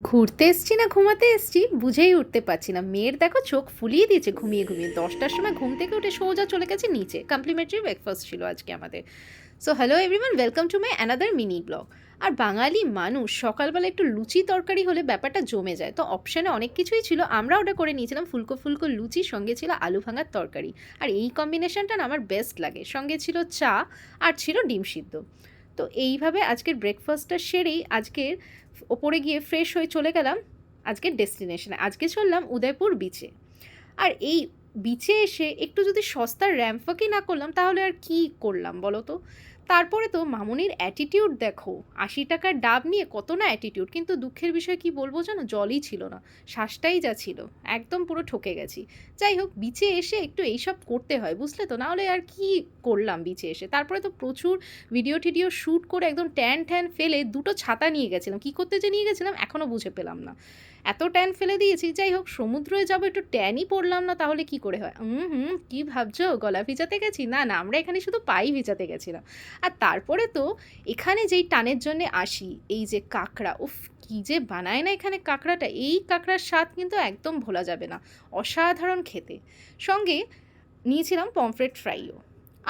ঘুরতে এসছি না ঘুমাতে এসছি বুঝেই উঠতে পারছি না। মেয়ের দেখো চোখ ফুলিয়ে দিয়েছে ঘুমিয়ে ঘুমিয়ে। 10টার সময় ঘুম থেকে উঠে সোজা চলে গেছে নিচে। কমপ্লিমেন্টারি ব্রেকফাস্ট ছিল আজকে আমাদের। So hello everyone, welcome to my another mini blog. আর বাঙালি মানুষ সকালবেলা একটু লুচি তরকারি হলে ব্যাপারটা জমে যায়। তো অপশানে অনেক কিছুই ছিল, আমরা অর্ডার করে নিয়েছিলাম ফুলকো ফুলকো লুচি, সঙ্গে ছিল আলু ভাঙার তরকারি। আর এই কম্বিনেশনটা না আমার বেস্ট লাগে। সঙ্গে ছিল চা আর ছিল ডিম সিদ্ধ। তো এইভাবে আজকের ব্রেকফাস্টটা সেরেই আজকের ওপরে গিয়ে ফ্রেশ হয়ে চলে গেলাম আজকের ডেস্টিনেশনে। আজকে চললাম উদয়পুর বিচে। আর এই বিচে এসে একটু যদি সস্তার র্যাম্পওয়াকই না করলাম তাহলে আর কি করলাম বলো তো। তারপরে তো মামুনির অ্যাটিটিউড দেখো, 80 টাকার ডাব নিয়ে কত না অ্যাটিটিউড, কিন্তু দুঃখের বিষয় কি বলবো জানো, জলই ছিল না, শ্বাসটাই যা ছিল, একদম পুরো ঠকে গেছি। যাই হোক, বিচে এসে একটু এইসব করতে হয় বুঝলে তো, নাহলে আর কি করলাম বিচে এসে। তারপরে তো প্রচুর ভিডিও টিডিও শ্যুট করে একদম ট্যান ট্যান ফেলে দুটো ছাতা নিয়ে গেছিলাম, কী করতে যে নিয়ে গেছিলাম এখনও বুঝে পেলাম না, এত ট্যান ফেলে দিয়েছি। যাই হোক, সমুদ্রে যাবো একটু ট্যানই পড়লাম না তাহলে কি করে হয়। কি ভাবছো গলা ভিজাতে গেছি? না না, আমরা এখানে শুধু পাই ভিজাতে গেছিলাম। আর তারপরে তো এখানে যেই টানের জন্যে আসি, এই যে কাঁকড়া, উফ কী যে বানায় না এখানে কাঁকড়াটা, এই কাঁকড়ার স্বাদ কিন্তু একদম ভোলা যাবে না, অসাধারণ খেতে। সঙ্গে নিয়েছিলাম পমফ্রেট ফ্রাইও।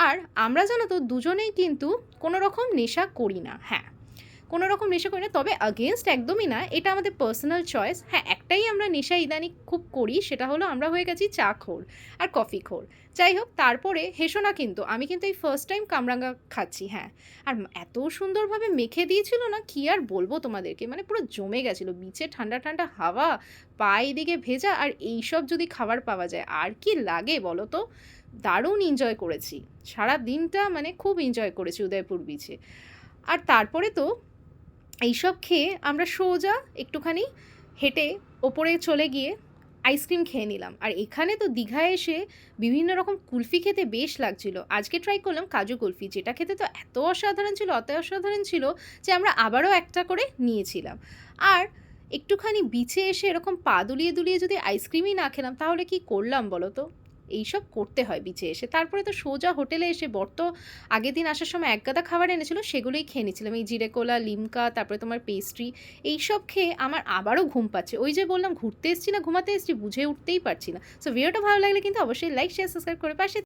আর আমরা জানো তো দুজনেই কিন্তু কোনো রকম নেশা করি না। হ্যাঁ, কোনো রকম নেশা করি না, তবে আগেনস্ট একদমই না, এটা আমাদের পার্সোনাল চয়েস। হ্যাঁ, একটাই আমরা নেশা ইদানিং খুব করি, সেটা হলো আমরা হয়ে গেছি চা খোর আর কফি খোর। যাই হোক, তারপরে হেসো না, কিন্তু আমি কিন্তু এই ফার্স্ট টাইম কামরাঙ্গা খাচ্ছি। হ্যাঁ, আর এত সুন্দরভাবে মেখে দিয়েছিল না, কি আর বলবো তোমাদেরকে, মানে পুরো জমে গেছিলো। বিচে ঠান্ডা ঠান্ডা হাওয়া, পা এদিকে ভেজা, আর এইসব যদি খাবার পাওয়া যায় আর কি লাগে বলো তো। দারুণ এনজয় করেছি সারা দিনটা, মানে খুব এনজয় করেছি উদয়পুর বিচে। আর তারপরে তো এইসব খেয়ে আমরা সোজা একটুখানি হেঁটে ওপরে চলে গিয়ে আইসক্রিম খেয়ে নিলাম। আর এখানে তো দীঘায় এসে বিভিন্ন রকম কুলফি খেতে বেশ লাগছিল। আজকে ট্রাই করলাম কাজু কুলফি, যেটা খেতে তো এত অসাধারণ ছিল, অত অসাধারণ ছিল যে আমরা আবারও একটা করে নিয়েছিলাম। আর একটুখানি বিচে এসে এরকম পা দুলিয়ে দুলিয়ে যদি আইসক্রিমই না খেলাম তাহলে কি করলাম বলো তো। এইসব করতে হয় বিচে এসে। তারপরে তো সোজা হোটেলে এসে বর্ত আগের দিন আসার সময় একগাদা খাবার এনেছিল, সেগুলোই খেয়ে নিচ্ছিলাম, এই জিরে কোলা, লিমকা, তারপরে তোমার পেস্ট্রি। এইসব খেয়ে আমার আবারও ঘুম পাচ্ছে। ওই যে বললাম ঘুরতে এসেছি না ঘুমাতে এসেছি বুঝে উঠতেই পারছি না। সো ভিডিওটা ভালো লাগলে কিন্তু অবশ্যই লাইক শেয়ার সাবস্ক্রাইব করে পাশে